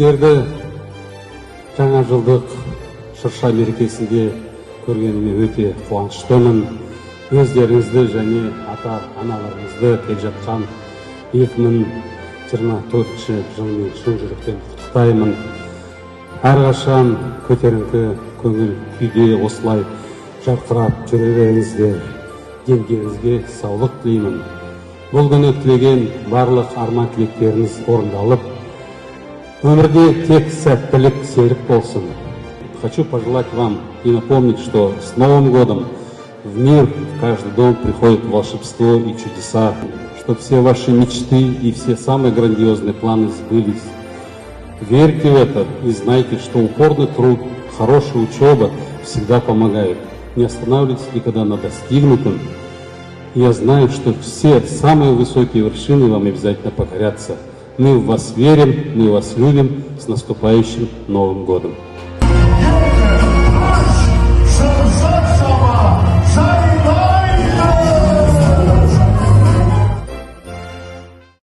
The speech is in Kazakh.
Сіздерді жаңа жылдық шырша мерекесінде көргеніме өте қуаныштымын. Өздеріңізді және ата-аналарыңызды келе жатқан 2024 жылмен шын жүректен құттықтаймын. Әрқашан көтеріңкі көңіл күйде осылай жарқырап жүре беріңіздер. Дендеріңізге саулық тілеймін. Бұл күні тілеген барлық арман тілектеріңіз орындалып, өмірде тек сәттілік серік болсын. Хочу пожелать вам и напомнить, что с Новым годом в мир, в каждый дом приходит волшебство и чудеса, что все ваши мечты и все самые грандиозные планы сбылись. Верьте в это и знайте, что упорный труд, хорошая учеба всегда помогает. Не останавливайтесь никогда на достигнутом. Я знаю, что все самые высокие вершины вам обязательно покорятся. Мы в вас верим, мы вас любим. С наступающим Новым годом!